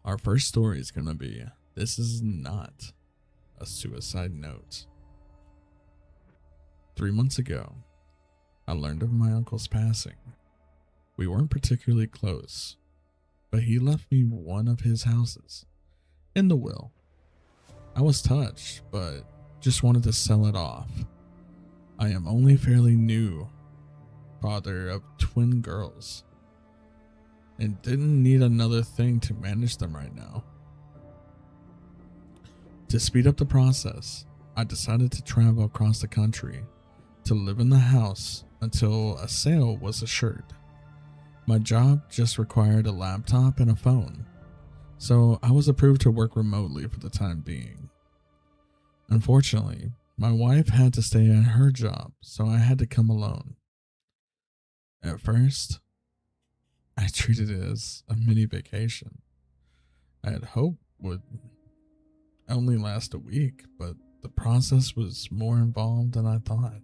Our first story is going to be This Is Not a Suicide Note. 3 months ago, I learned of my uncle's passing. We weren't particularly close, but he left me one of his houses in the will. I was touched, but just wanted to sell it off. I am only fairly new father of twin girls and didn't need another thing to manage them right now. To speed up the process, I decided to travel across the country to live in the house until a sale was assured. My job just required a laptop and a phone, so I was approved to work remotely for the time being. Unfortunately, my wife had to stay at her job, so I had to come alone. At first, I treated it as a mini vacation. I had hoped would only last a week, but the process was more involved than I thought.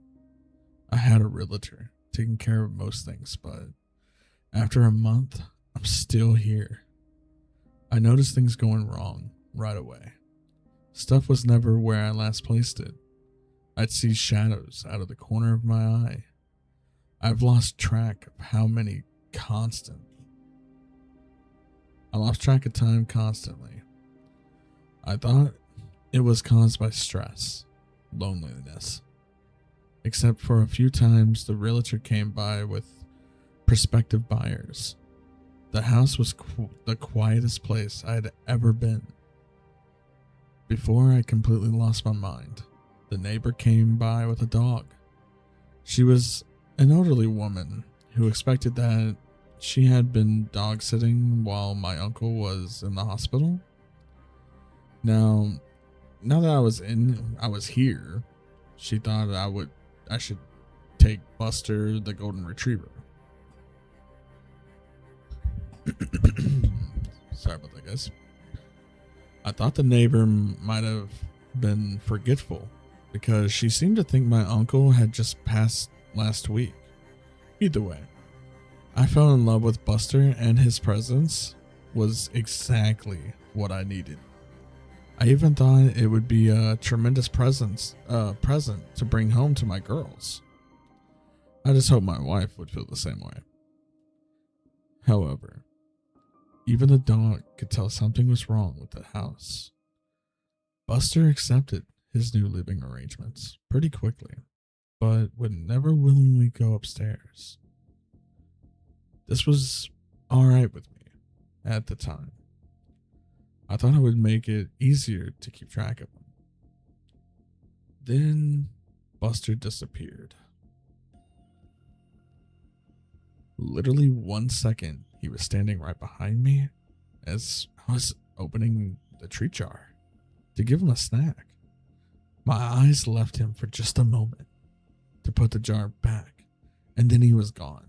I had a realtor taking care of most things, but after a month, I'm still here. I noticed things going wrong right away. Stuff was never where I last placed it. I'd see shadows out of the corner of my eye. I've lost track of how many I lost track of time constantly. I thought it was caused by stress, loneliness. Except for a few times the realtor came by with prospective buyers. The house was the quietest place I had ever been. Before I completely lost my mind, the neighbor came by with a dog. She was an elderly woman who expected that she had been dog sitting while my uncle was in the hospital. Now that I was here, she thought I should take Buster, the golden retriever. Sorry about that, guys. I thought the neighbor might have been forgetful because she seemed to think my uncle had just passed last week. Either way, I fell in love with Buster, and his presence was exactly what I needed. I even thought it would be a tremendous present to bring home to my girls. I just hope my wife would feel the same way. However, even the dog could tell something was wrong with the house. Buster accepted his new living arrangements pretty quickly, but would never willingly go upstairs. This was alright with me at the time. I thought it would make it easier to keep track of him. Then Buster disappeared. Literally 1 second, he was standing right behind me as I was opening the treat jar to give him a snack. My eyes left him for just a moment to put the jar back, and then he was gone.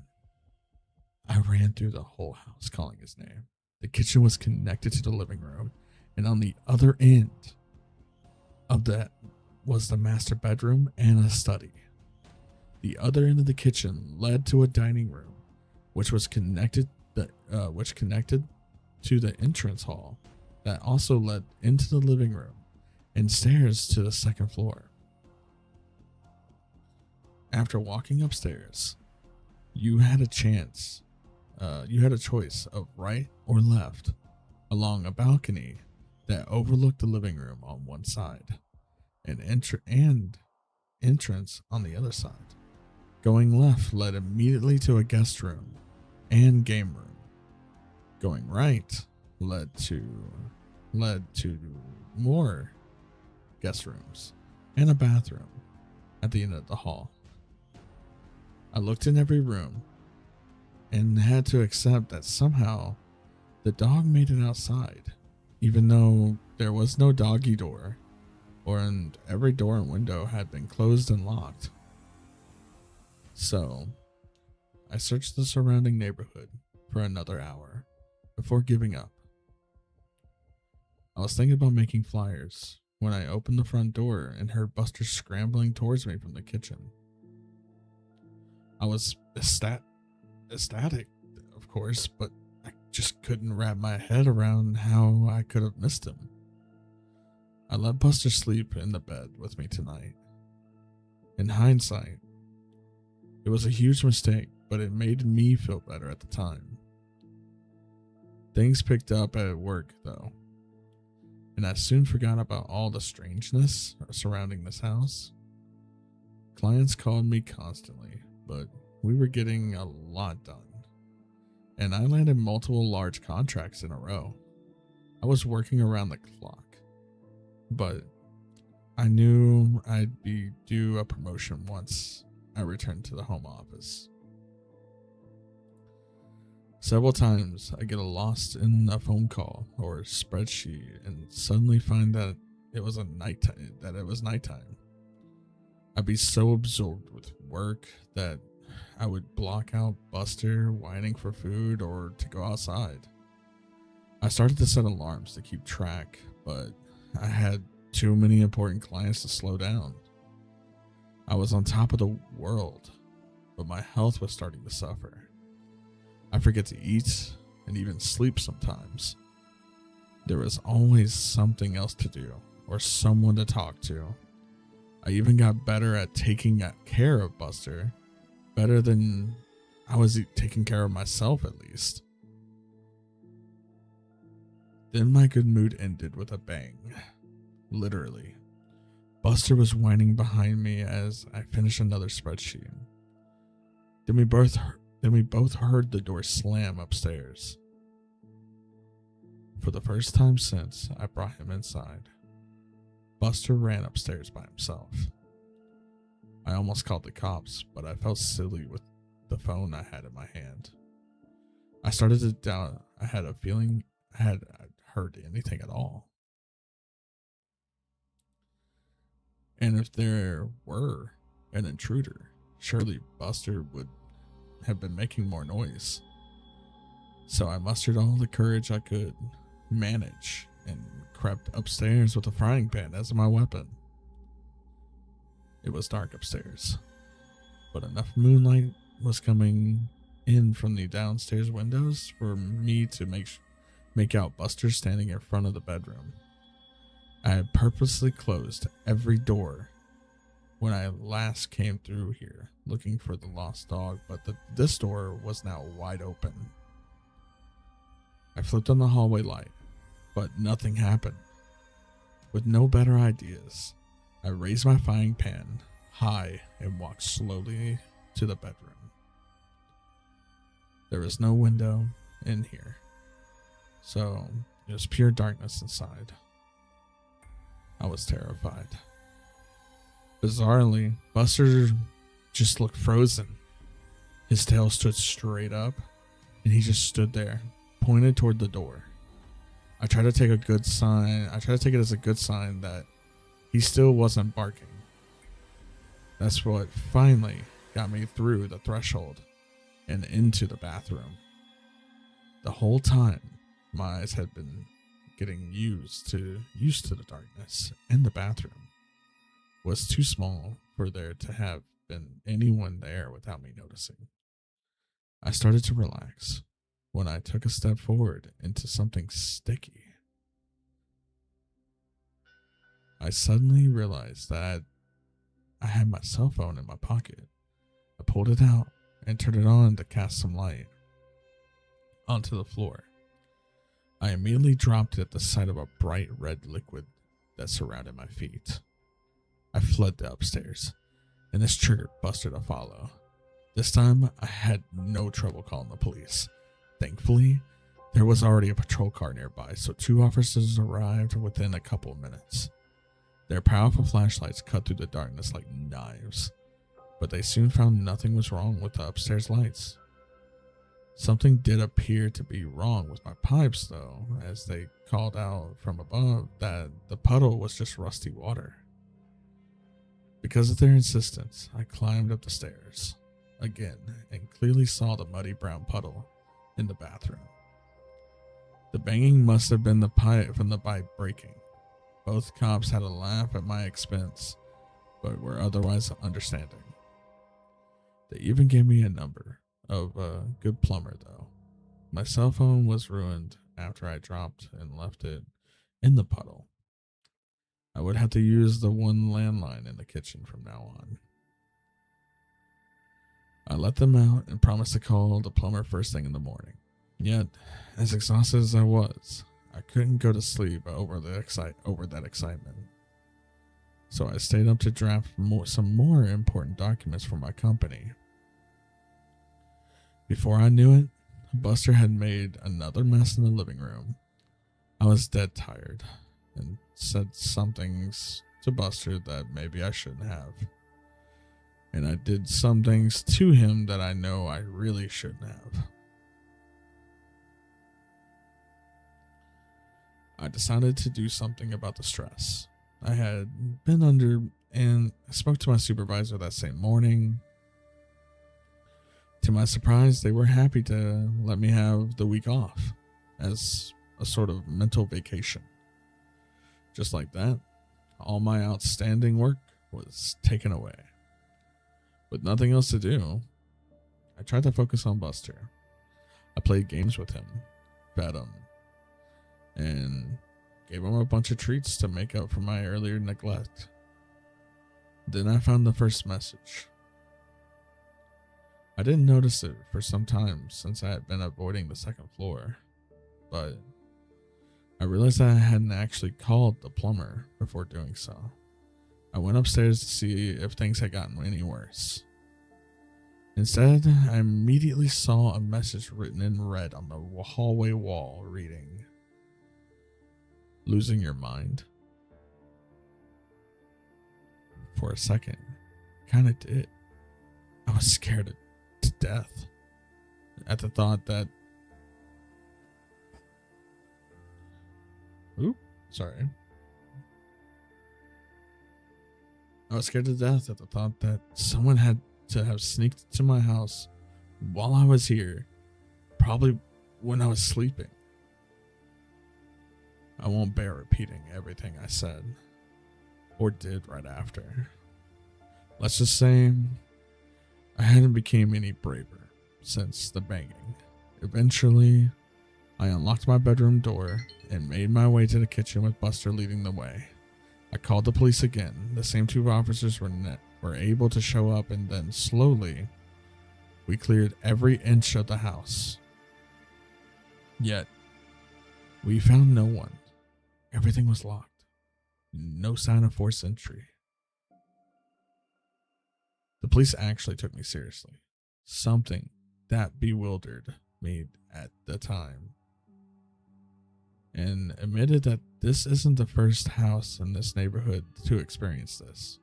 I ran through the whole house calling his name. The kitchen was connected to the living room, and on the other end of that was the master bedroom and a study. The other end of the kitchen led to a dining room, which connected to the entrance hall that also led into the living room and stairs to the second floor. After walking upstairs, you had a choice of right or left along a balcony that overlooked the living room on one side and entrance on the other side. Going left led immediately to a guest room and game room. Going right led to more guest rooms and a bathroom at the end of the hall. I looked in every room and had to accept that somehow the dog made it outside, even though there was no doggy door, and every door and window had been closed and locked. So, I searched the surrounding neighborhood for another hour before giving up. I was thinking about making flyers when I opened the front door and heard Buster scrambling towards me from the kitchen. I was ecstatic, of course, but I just couldn't wrap my head around how I could have missed him. I let Buster sleep in the bed with me tonight. In hindsight, it was a huge mistake, but it made me feel better at the time. Things picked up at work, though, and I soon forgot about all the strangeness surrounding this house. Clients called me constantly, but we were getting a lot done, and I landed multiple large contracts in a row. I was working around the clock, but I knew I'd be due a promotion once I returned to the home office. Several times I get lost in a phone call or a spreadsheet and suddenly find that it was nighttime. I'd be so absorbed with work that I would block out Buster whining for food or to go outside. I started to set alarms to keep track, but I had too many important clients to slow down. I was on top of the world, but my health was starting to suffer. I forget to eat and even sleep sometimes. There was always something else to do or someone to talk to. I even got better at taking care of Buster, better than I was taking care of myself at least. Then my good mood ended with a bang. Literally. Buster was whining behind me as I finished another spreadsheet. Then we both heard the door slam upstairs. For the first time since I brought him inside, Buster ran upstairs by himself. I almost called the cops, but I felt silly with the phone I had in my hand. I started to doubt I had a feeling I had heard anything at all. And if there were an intruder, surely Buster would have been making more noise. So I mustered all the courage I could manage and crept upstairs with a frying pan as my weapon. It was dark upstairs, but enough moonlight was coming in from the downstairs windows for me to make out Buster standing in front of the bedroom. I had purposely closed every door when I last came through here looking for the lost dog, but this door was now wide open. I flipped on the hallway light, but nothing happened. With no better ideas, I raised my frying pan high and walked slowly to the bedroom. There was no window in here, so it was pure darkness inside. I was terrified. Bizarrely, Buster just looked frozen. His tail stood straight up, and he just stood there, pointed toward the door. I tried to take it as a good sign that he still wasn't barking. That's what finally got me through the threshold and into the bathroom. The whole time, my eyes had been getting used to the darkness, and the bathroom was too small for there to have been anyone there without me noticing. I started to relax when I took a step forward into something sticky. I suddenly realized that I had my cell phone in my pocket. I pulled it out and turned it on to cast some light onto the floor. I immediately dropped it at the sight of a bright red liquid that surrounded my feet. I fled to upstairs, and this triggered Buster to follow. This time, I had no trouble calling the police. Thankfully, there was already a patrol car nearby, so 2 officers arrived within a couple of minutes. Their powerful flashlights cut through the darkness like knives, but they soon found nothing was wrong with the upstairs lights. Something did appear to be wrong with my pipes, though, as they called out from above that the puddle was just rusty water. Because of their insistence, I climbed up the stairs again and clearly saw the muddy brown puddle in the bathroom. The banging must have been the pipe from the pipe breaking. Both cops had a laugh at my expense, but were otherwise understanding. They even gave me a number of a good plumber, though. My cell phone was ruined after I dropped and left it in the puddle. I would have to use the one landline in the kitchen from now on. I let them out and promised to call the plumber first thing in the morning. Yet, as exhausted as I was, I couldn't go to sleep over that excitement. So I stayed up to draft some more important documents for my company. Before I knew it, Buster had made another mess in the living room. I was dead tired and said some things to Buster that maybe I shouldn't have. And I did some things to him that I know I really shouldn't have. I decided to do something about the stress I had been under, and I spoke to my supervisor that same morning. To my surprise, they were happy to let me have the week off as a sort of mental vacation. Just like that, all my outstanding work was taken away. With nothing else to do, I tried to focus on Buster. I played games with him, fed him, and gave him a bunch of treats to make up for my earlier neglect. Then I found the first message. I didn't notice it for some time since I had been avoiding the second floor, but I realized that I hadn't actually called the plumber before doing so. I went upstairs to see if things had gotten any worse. Instead, I immediately saw a message written in red on the hallway wall reading, "Losing your mind?" For a second, kinda did. I was scared to death at the thought that... Sorry. I was scared to death at the thought that someone had to have sneaked into my house while I was here, probably when I was sleeping. I won't bear repeating everything I said or did right after. Let's just say I hadn't become any braver since the banging. Eventually, I unlocked my bedroom door and made my way to the kitchen with Buster leading the way. I called the police again. The same two officers were able to show up, and then slowly, we cleared every inch of the house. Yet, we found no one. Everything was locked. No sign of forced entry. The police actually took me seriously. Something that bewildered me at the time. And admitted that this isn't the first house in this neighborhood to experience this.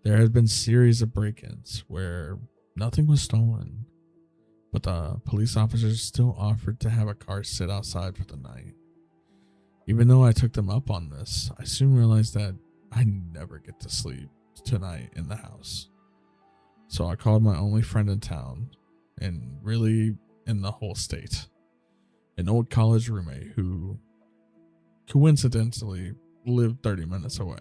There had been series of break-ins where nothing was stolen, but the police officers still offered to have a car sit outside for the night. Even though I took them up on this, I soon realized that I never get to sleep tonight in the house. So I called my only friend in town, and really in the whole state, an old college roommate who coincidentally lived 30 minutes away.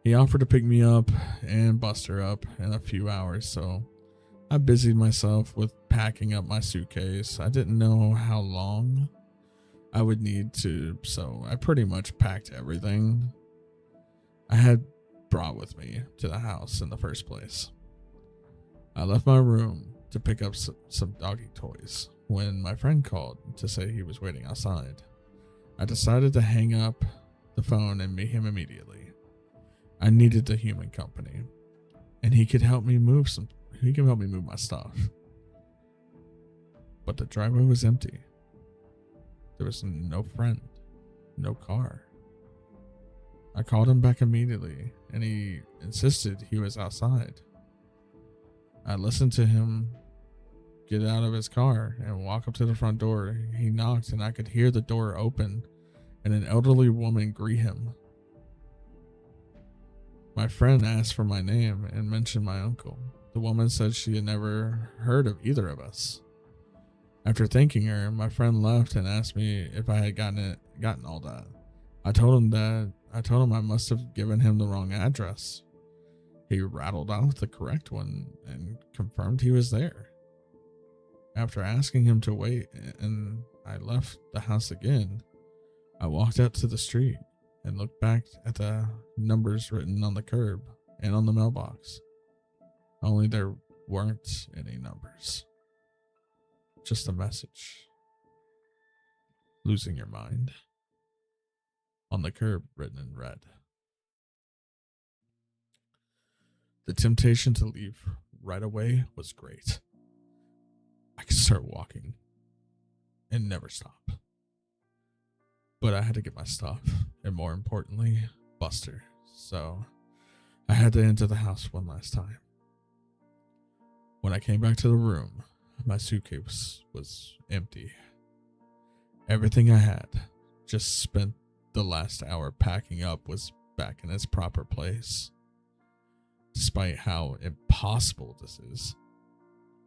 He offered to pick me up and Buster up in a few hours, so I busied myself with packing up my suitcase. I didn't know how long I would need to, so I pretty much packed everything I had brought with me to the house in the first place. I left my room to pick up some doggy toys when my friend called to say he was waiting outside. I decided to hang up the phone and meet him immediately. I needed the human company, and he could help me move my stuff. But the driveway was empty. There was no friend, no car. I called him back immediately, and he insisted he was outside. I listened to him get out of his car and walk up to the front door. He knocked, and I could hear the door open and an elderly woman greet him. My friend asked for my name and mentioned my uncle. The woman said she had never heard of either of us. After thanking her, my friend left and asked me if I had gotten all that. I told him I must have given him the wrong address. He rattled off the correct one and confirmed he was there. After asking him to wait and I left the house again, I walked out to the street and looked back at the numbers written on the curb and on the mailbox. Only there weren't any numbers. Just a message. Losing your mind. On the curb written in red. The temptation to leave right away was great. I could start walking and never stop. But I had to get my stuff, and more importantly, Buster. So I had to enter the house one last time. When I came back to the room, my suitcase was empty. Everything I had just spent the last hour packing up was back in its proper place. Despite how impossible this is,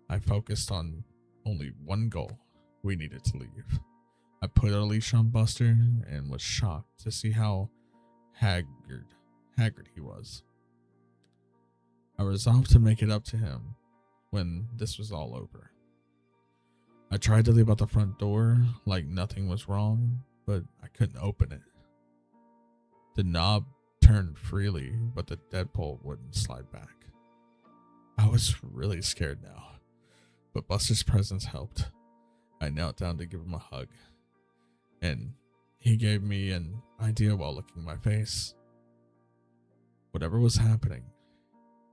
I focused on only one goal. We needed to leave. I put a leash on Buster and was shocked to see how haggard he was. I resolved to make it up to him when this was all over. I tried to leave out the front door like nothing was wrong, but I couldn't open it. The knob turned freely, but the deadbolt wouldn't slide back. I was really scared now, but Buster's presence helped. I knelt down to give him a hug, and he gave me an idea while looking at my face. Whatever was happening,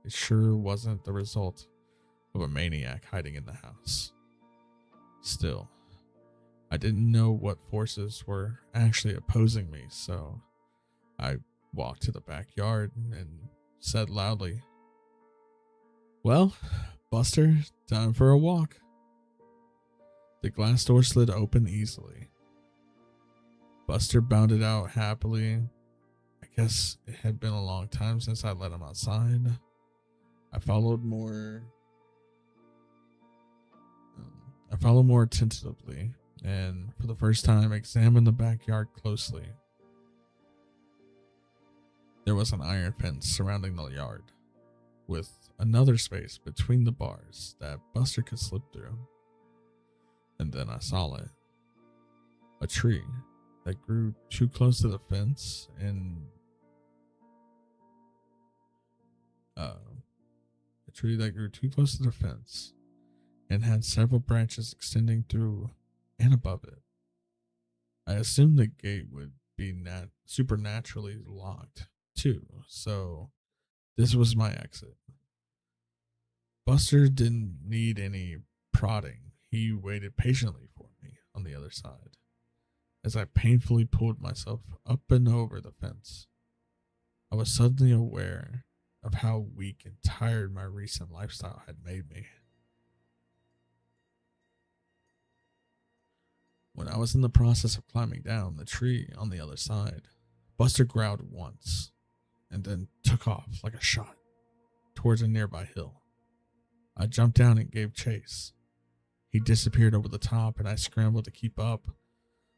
it sure wasn't the result of a maniac hiding in the house. Still, I didn't know what forces were actually opposing me, so I walked to the backyard and said loudly, "Well, Buster, time for a walk." The glass door slid open easily. Buster bounded out happily. I guess it had been a long time since I let him outside. I followed more attentively, and for the first time examined the backyard closely. There was an iron fence surrounding the yard, with another space between the bars that Buster could slip through. And then I saw it. A tree that grew too close to the fence and had several branches extending through and above it. I assumed the gate would be supernaturally locked too, so this was my exit. Buster didn't need any prodding. He waited patiently for me on the other side as I painfully pulled myself up and over the fence. I was suddenly aware of how weak and tired my recent lifestyle had made me. When I was in the process of climbing down the tree on the other side, Buster growled once and then took off like a shot towards a nearby hill. I jumped down and gave chase. He disappeared over the top and I scrambled to keep up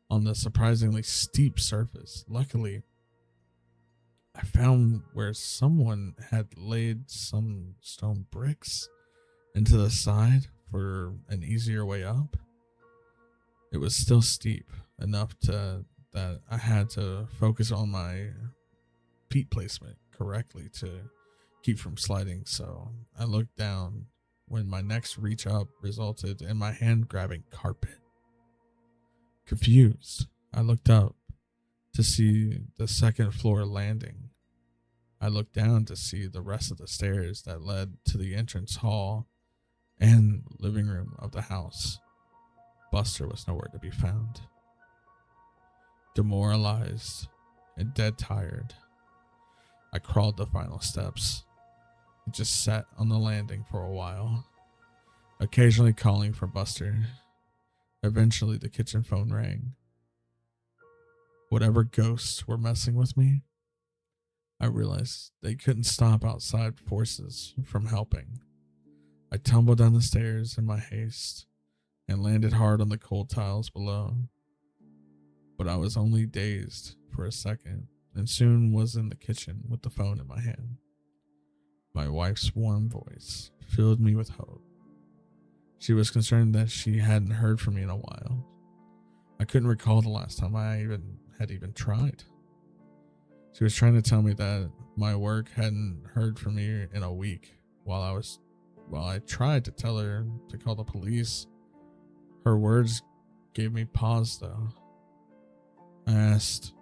on the surprisingly steep surface. Luckily, I found where someone had laid some stone bricks into the side for an easier way up. It was still steep enough that I had to focus on my feet placement correctly to keep from sliding, so I looked down when my next reach up resulted in my hand grabbing carpet. Confused, I looked up to see the second floor landing. I looked down to see the rest of the stairs that led to the entrance hall and living room of the house. Buster was nowhere to be found. Demoralized and dead tired, I crawled the final steps and just sat on the landing for a while, occasionally calling for Buster. Eventually, the kitchen phone rang. Whatever ghosts were messing with me, I realized they couldn't stop outside forces from helping. I tumbled down the stairs in my haste and landed hard on the cold tiles below. But I was only dazed for a second and soon was in the kitchen with the phone in my hand. My wife's warm voice filled me with hope. She was concerned that she hadn't heard from me in a while. I couldn't recall the last time I had even tried. She was trying to tell me that my work hadn't heard from me in a week while I tried to tell her to call the police. Her words gave me pause though. I asked,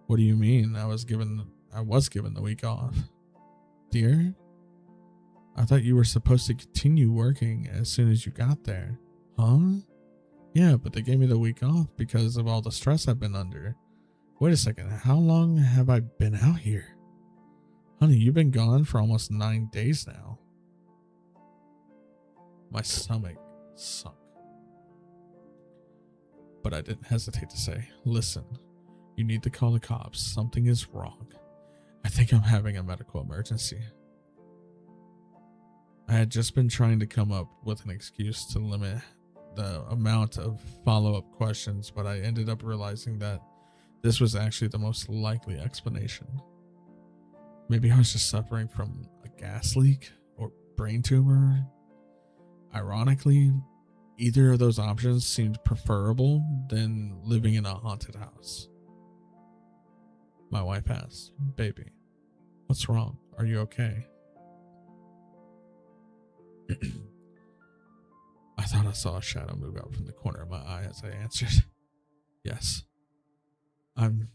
"What do you mean I was given the week off?" "Dear, I thought you were supposed to continue working as soon as you got there." "Huh? Yeah, but they gave me the week off because of all the stress I've been under." "Wait a second, how long have I been out here?" "Honey, you've been gone for almost 9 days now." My stomach sunk. But I didn't hesitate to say, "Listen, you need to call the cops. Something is wrong. I think I'm having a medical emergency." I had just been trying to come up with an excuse to limit the amount of follow-up questions, but I ended up realizing that this was actually the most likely explanation. Maybe I was just suffering from a gas leak or brain tumor. Ironically, either of those options seemed preferable than living in a haunted house. My wife asked, "Baby, what's wrong? Are you okay?" I thought I saw a shadow move out from the corner of my eye as I answered, "Yes, I'm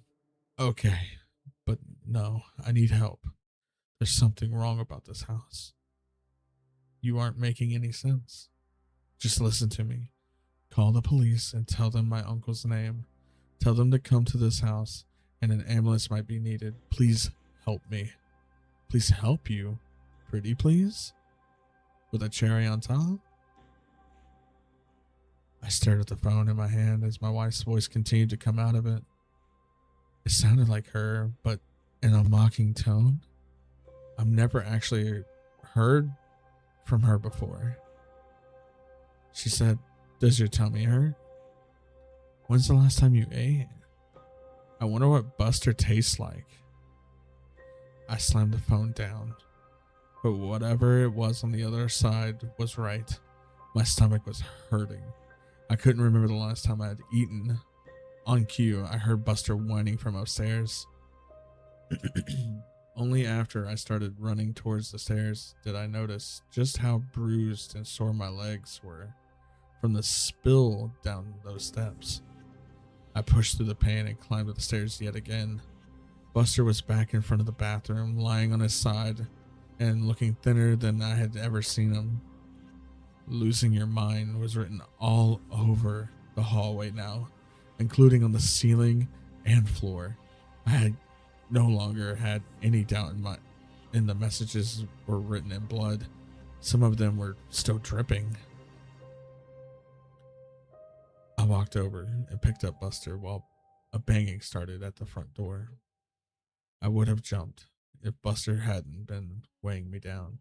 okay, but no, I need help. There's something wrong about this house." "You aren't making any sense. Just listen to me. Call the police and tell them my uncle's name. Tell them to come to this house and an ambulance might be needed. Please help me." "Please help you? Pretty please? With a cherry on top?" I stared at the phone in my hand as my wife's voice continued to come out of it. It sounded like her, but in a mocking tone. I've never actually heard from her before. She said, "Does your tummy hurt? When's the last time you ate? I wonder what Buster tastes like." I slammed the phone down, but whatever it was on the other side was right. My stomach was hurting. I couldn't remember the last time I had eaten. On cue, I heard Buster whining from upstairs. Only after I started running towards the stairs did I notice just how bruised and sore my legs were from the spill down those steps. I pushed through the pain and climbed up the stairs yet again. Buster was back in front of the bathroom, lying on his side and looking thinner than I had ever seen him. "Losing your mind" was written all over the hallway now, including on the ceiling and floor. I had no longer had any doubt in the messages were written in blood. Some of them were still dripping. I walked over and picked up Buster while a banging started at the front door. I would have jumped if Buster hadn't been weighing me down.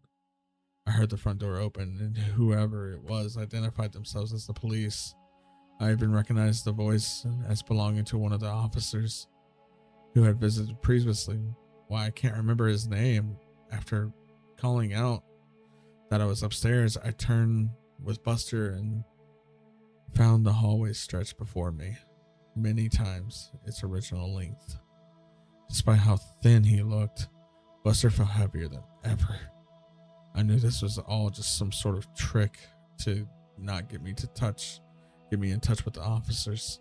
I heard the front door open and whoever it was identified themselves as the police. I even recognized the voice as belonging to one of the officers who had visited previously. Why I can't remember his name. After calling out that I was upstairs, I turned with Buster and found the hallway stretched before me, many times its original length. Despite how thin he looked, Buster felt heavier than ever. I knew this was all just some sort of trick to not get me in touch with the officers.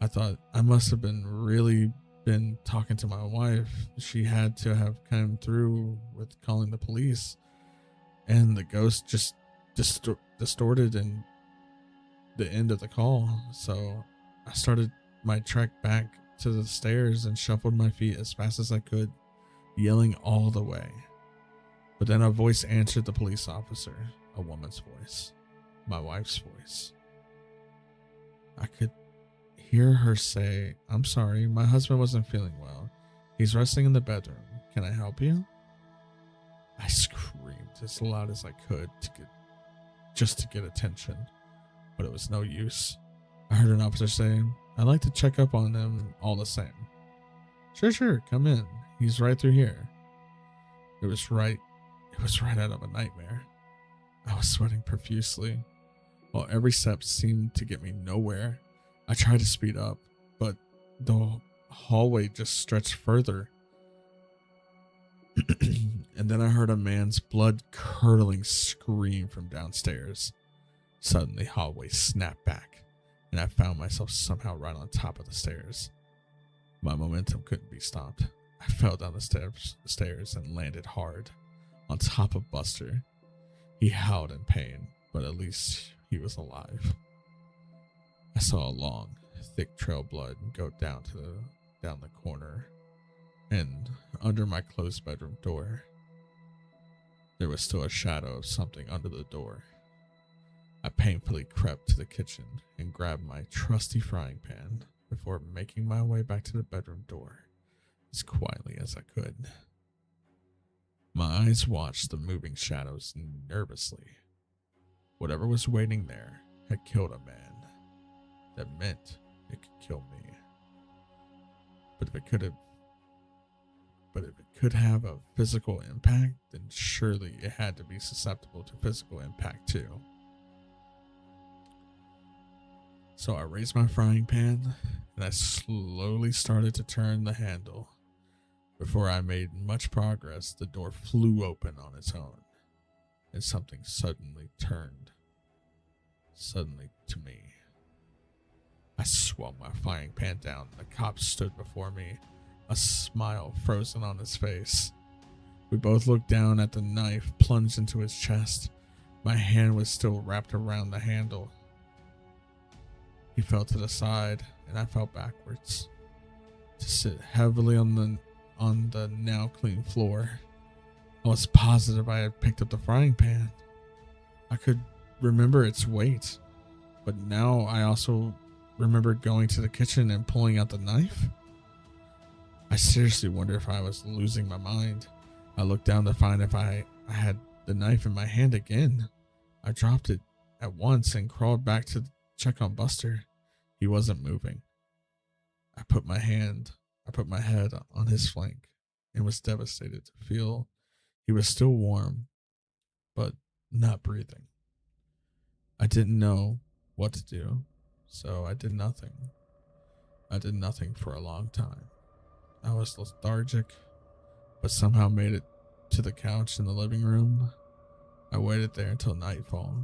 I thought I must have been talking to my wife. She had to have come through with calling the police, and the ghost just distorted in the end of the call. So I started my trek back to the stairs and shuffled my feet as fast as I could, yelling all the way. But then a voice answered the police officer, a woman's voice, my wife's voice. I could hear her say, "I'm sorry, my husband wasn't feeling well. He's resting in the bedroom. Can I help you?" I screamed as loud as I could to get attention, but it was no use. I heard an officer say, "I'd like to check up on him all the same." Sure, come in. He's right through here." It was right out of a nightmare. I was sweating profusely, while every step seemed to get me nowhere. I tried to speed up, but the hallway just stretched further. And then I heard a man's blood-curdling scream from downstairs. Suddenly, hallway snapped back, and I found myself somehow right on top of the stairs. My momentum couldn't be stopped. I fell down the stairs and landed hard on top of Buster. He howled in pain, but at least he was alive. I saw a long, thick trail of blood go down the corner, and under my closed bedroom door, there was still a shadow of something under the door. I painfully crept to the kitchen and grabbed my trusty frying pan before making my way back to the bedroom door as quietly as I could. My eyes watched the moving shadows nervously. Whatever was waiting there had killed a man. That meant it could kill me. But if it could have a physical impact, then surely it had to be susceptible to physical impact too. So I raised my frying pan and I slowly started to turn the handle. Before I made much progress, the door flew open on its own, and something suddenly turned. Suddenly to me. I swung my frying pan down. The cop stood before me, a smile frozen on his face. We both looked down at the knife plunged into his chest. My hand was still wrapped around the handle. He fell to the side, and I fell backwards to sit heavily on the now clean floor. I was positive I had picked up the frying pan. I could remember its weight, but now I also remembered going to the kitchen and pulling out the knife. I seriously wonder if I was losing my mind. I looked down to find if I had the knife in my hand again. I dropped it at once and crawled back to check on Buster. He wasn't moving. I put my head on his flank and was devastated to feel he was still warm, but not breathing. I didn't know what to do, so I did nothing. I did nothing for a long time. I was lethargic, but somehow made it to the couch in the living room. I waited there until nightfall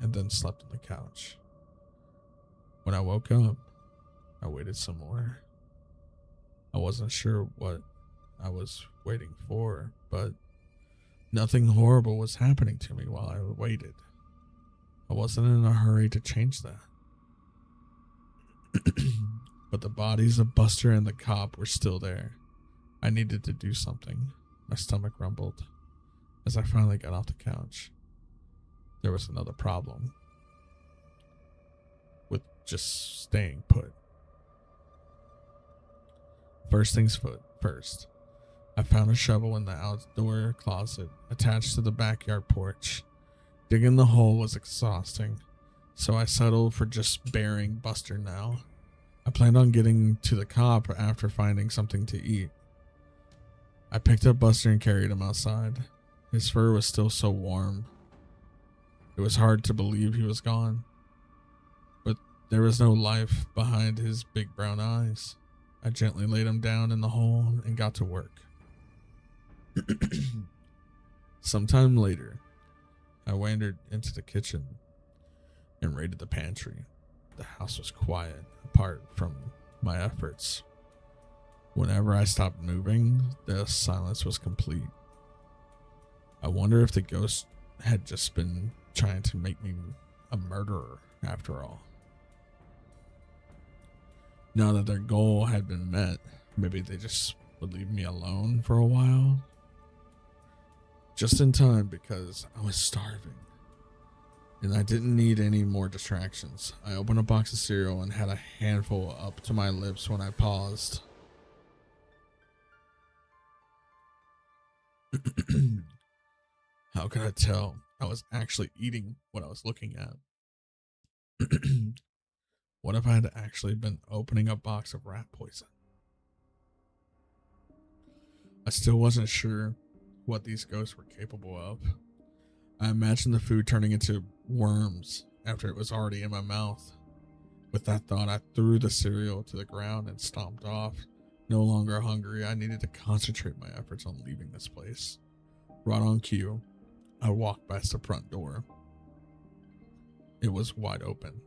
and then slept on the couch. When I woke up, I waited some more. I wasn't sure what I was waiting for, but nothing horrible was happening to me while I waited. I wasn't in a hurry to change that. But the bodies of Buster and the cop were still there. I needed to do something. My stomach rumbled as I finally got off the couch. There was another problem with just staying put. First things first, I found a shovel in the outdoor closet attached to the backyard porch. Digging the hole was exhausting, so I settled for just burying Buster now. I planned on getting to the cop after finding something to eat. I picked up Buster and carried him outside. His fur was still so warm. It was hard to believe he was gone, but there was no life behind his big brown eyes. I gently laid him down in the hole and got to work. Sometime later, I wandered into the kitchen and raided the pantry. The house was quiet, apart from my efforts. Whenever I stopped moving, the silence was complete. I wonder if the ghost had just been trying to make me a murderer after all. Now that their goal had been met, maybe they just would leave me alone for a while. Just in time because I was starving. And I didn't need any more distractions. I opened a box of cereal and had a handful up to my lips when I paused. How could I tell I was actually eating what I was looking at? What if I had actually been opening a box of rat poison? I still wasn't sure what these ghosts were capable of. I imagined the food turning into worms after it was already in my mouth. With that thought, I threw the cereal to the ground and stomped off. No longer hungry, I needed to concentrate my efforts on leaving this place. Right on cue, I walked past the front door. It was wide open.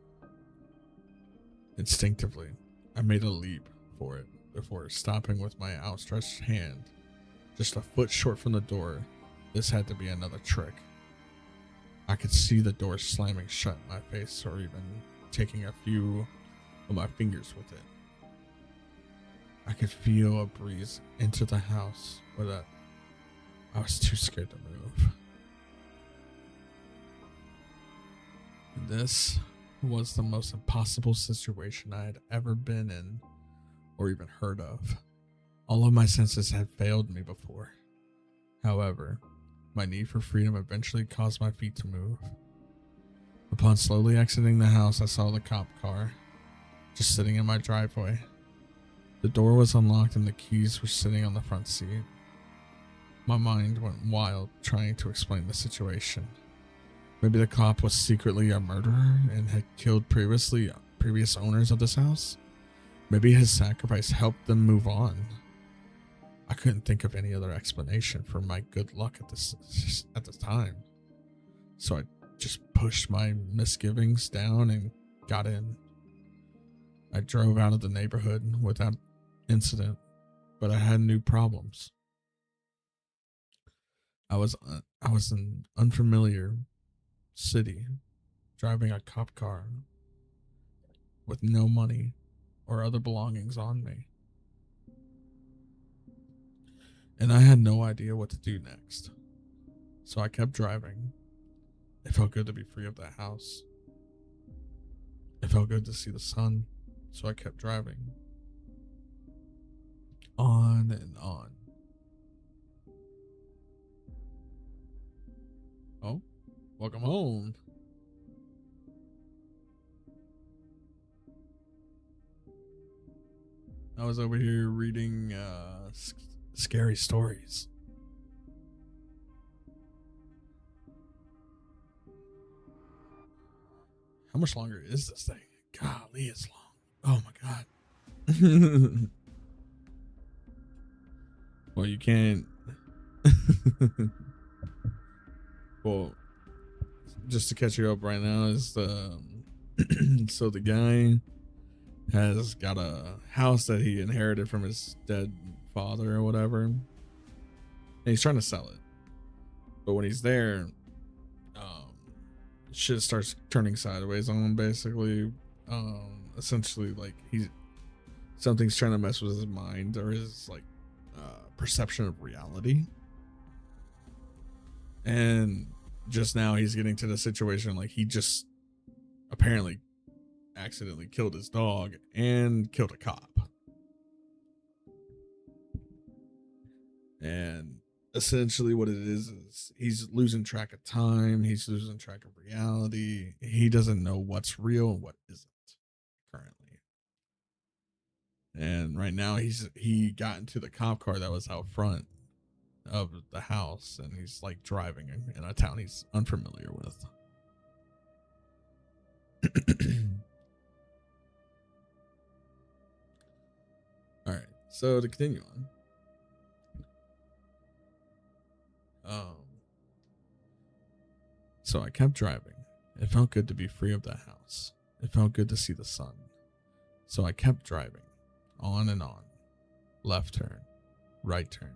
Instinctively, I made a leap for it before stopping with my outstretched hand. Just a foot short from the door, this had to be another trick. I could see the door slamming shut in my face, or even taking a few of my fingers with it. I could feel a breeze into the house, but I was too scared to move. This was the most impossible situation I had ever been in or even heard of. All of my senses had failed me before. However, my need for freedom eventually caused my feet to move. Upon slowly exiting the house, I saw the cop car just sitting in my driveway. The door was unlocked and the keys were sitting on the front seat. My mind went wild trying to explain the situation. Maybe the cop was secretly a murderer and had killed previous owners of this house. Maybe his sacrifice helped them move on. I couldn't think of any other explanation for my good luck at the time. So I just pushed my misgivings down and got in. I drove out of the neighborhood without incident, but I had new problems. I was in an unfamiliar city, driving a cop car with no money or other belongings on me. And I had no idea what to do next. So I kept driving. It felt good to be free of that house. It felt good to see the sun, so I kept driving. On and on. Oh, welcome home. I was over here reading scary stories. How much longer is this thing? Golly, it's long. Oh my god. Well, you can't. Well, just to catch you up right now is the so the guy has got a house that he inherited from his dead father or whatever, and he's trying to sell it. But when he's there, shit starts turning sideways on him. Basically, essentially, like something's trying to mess with his mind or his perception of reality. And just now he's getting to the situation like he just apparently accidentally killed his dog and killed a cop. And essentially what it is he's losing track of time. He's losing track of reality. He doesn't know what's real and what isn't currently. And right now he got into the cop car that was out front of the house, and he's like driving in a town he's unfamiliar with. All right, so to continue on, so I kept driving. It felt good to be free of that house. It felt good to see the sun. So I kept driving, on and on. Left turn, right turn,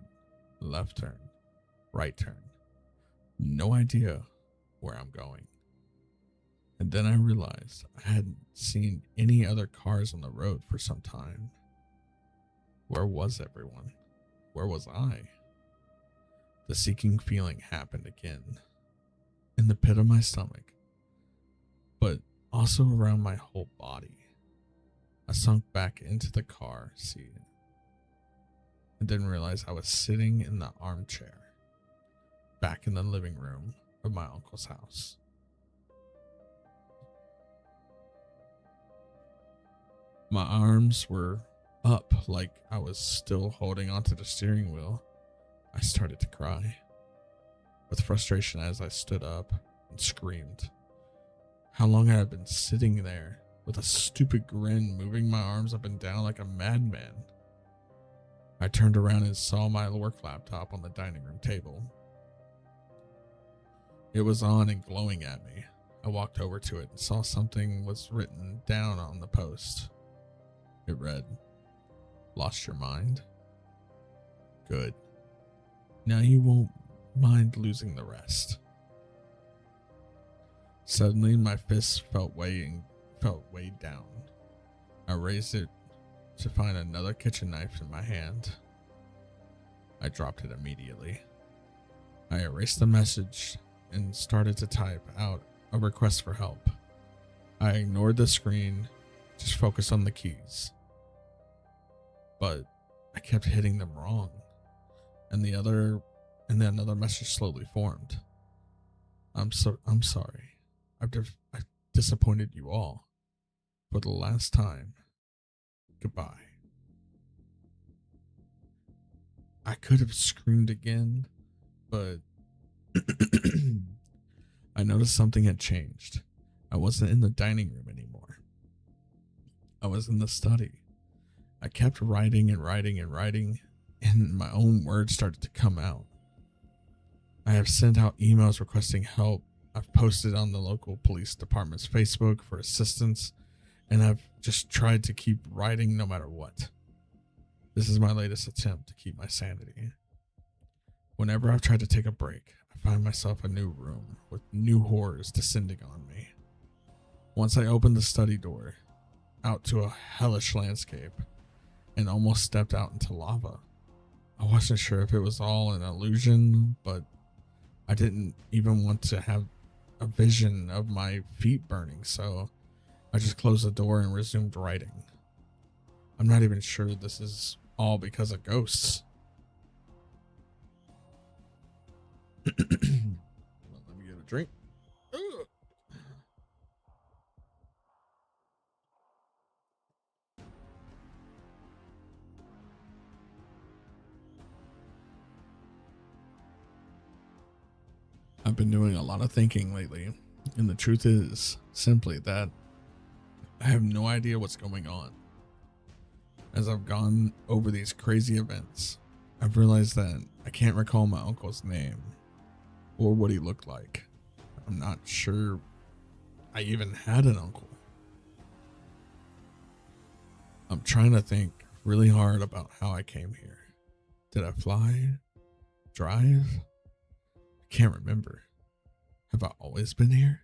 left turn, right turn. No idea where I'm going. And then I realized I hadn't seen any other cars on the road for some time. Where was everyone? Where was I? The seeking feeling happened again. In the pit of my stomach, but also around my whole body. I sunk back into the car seat and didn't realize I was sitting in the armchair back in the living room of my uncle's house. My arms were up like I was still holding onto the steering wheel. I started to cry, with frustration as I stood up and screamed. How long had I been sitting there with a stupid grin, moving my arms up and down like a madman? I turned around and saw my work laptop on the dining room table. It was on and glowing at me. I walked over to it and saw something was written down on the post. It read, "Lost your mind? Good. Now you won't mind losing the rest." Suddenly, my fist felt weighed down. I raised it to find another kitchen knife in my hand. I dropped it immediately. I erased the message and started to type out a request for help. I ignored the screen, just focused on the keys. But I kept hitting them wrong, and then another message slowly formed. I'm sorry. I've disappointed you all. For the last time. Goodbye. I could have screamed again, but I noticed something had changed. I wasn't in the dining room anymore. I was in the study. I kept writing and writing and writing, and my own words started to come out. I have sent out emails requesting help. I've posted on the local police department's Facebook for assistance, and I've just tried to keep writing no matter what. This is my latest attempt to keep my sanity. Whenever I've tried to take a break, I find myself a new room with new horrors descending on me. Once I opened the study door out to a hellish landscape and almost stepped out into lava. I wasn't sure if it was all an illusion, but I didn't even want to have a vision of my feet burning, so I just closed the door and resumed writing. I'm not even sure this is all because of ghosts. Let me get a drink. Ugh. I've been doing a lot of thinking lately, and the truth is simply that I have no idea what's going on. As I've gone over these crazy events, I've realized that I can't recall my uncle's name or what he looked like. I'm not sure I even had an uncle. I'm trying to think really hard about how I came here. Did I fly? Drive? I can't remember. Have I always been here?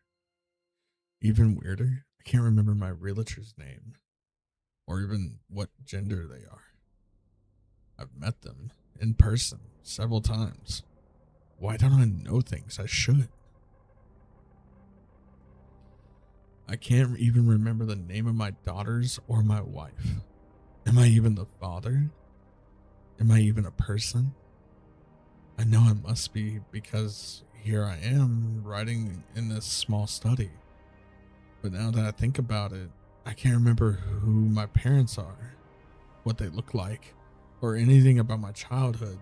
Even weirder, I can't remember my realtor's name or even what gender they are. I've met them in person several times. Why don't I know things I should? I can't even remember the name of my daughters or my wife. Am I even the father? Am I even a person? I know I must be, because here I am writing in this small study. But now that I think about it, I can't remember who my parents are, what they look like, or anything about my childhood.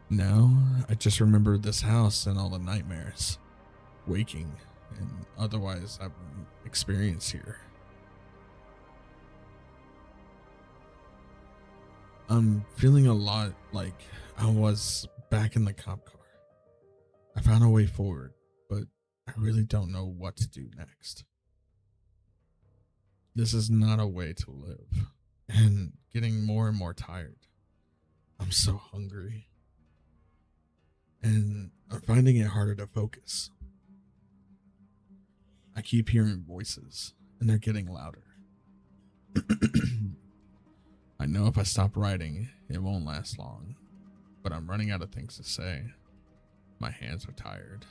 Now, I just remember this house and all the nightmares, waking, and otherwise I've experienced here. I'm feeling a lot like I was back in the cop car. I found a way forward, but I really don't know what to do next. This is not a way to live, and getting more and more tired. I'm so hungry, and I'm finding it harder to focus. I keep hearing voices, and they're getting louder. I know if I stop writing, it won't last long, but I'm running out of things to say. My hands are tired.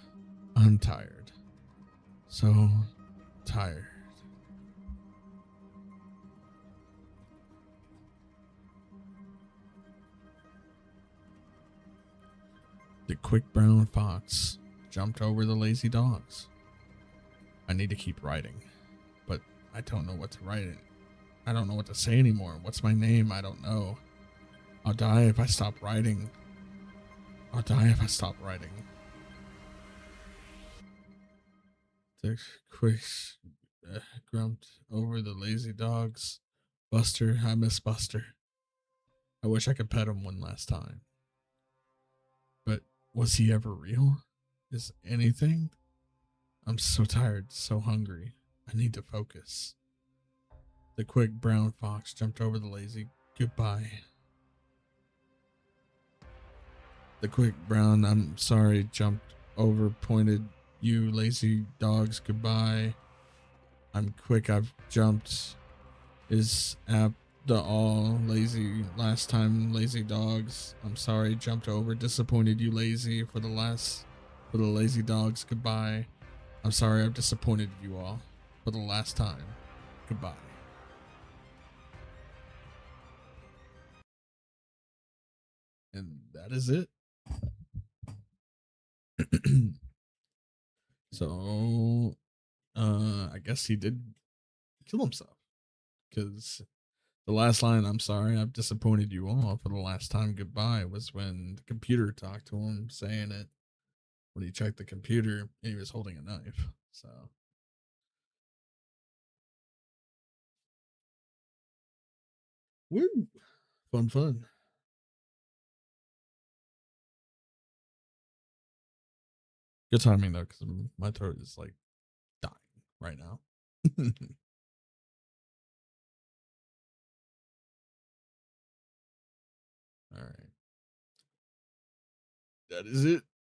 I'm tired. So tired. The quick brown fox jumped over the lazy dogs. I need to keep writing, but I don't know what to write in. I don't know what to say anymore. What's my name? I don't know. I'll die if I stop writing. I'll die if I stop writing. The quick grumped over the lazy dogs. Buster, I miss Buster. I wish I could pet him one last time. But was he ever real? Is anything? I'm so tired, so hungry. I need to focus. The quick brown fox jumped over the lazy. Goodbye. The quick brown, I'm sorry, jumped over, pointed. You lazy dogs, goodbye. I'm quick, I've jumped. Is app the all lazy last time lazy dogs. I'm sorry, jumped over, disappointed you lazy for the lazy dogs, goodbye. I'm sorry I've disappointed you all for the last time. Goodbye. And that is it. So I guess he did kill himself because the last line, I'm sorry, I've disappointed you all for the last time, goodbye, was when the computer talked to him saying it when he checked the computer and he was holding a knife. So, woo, fun, fun. Good timing though, because my throat is like dying right now. All right. That is it.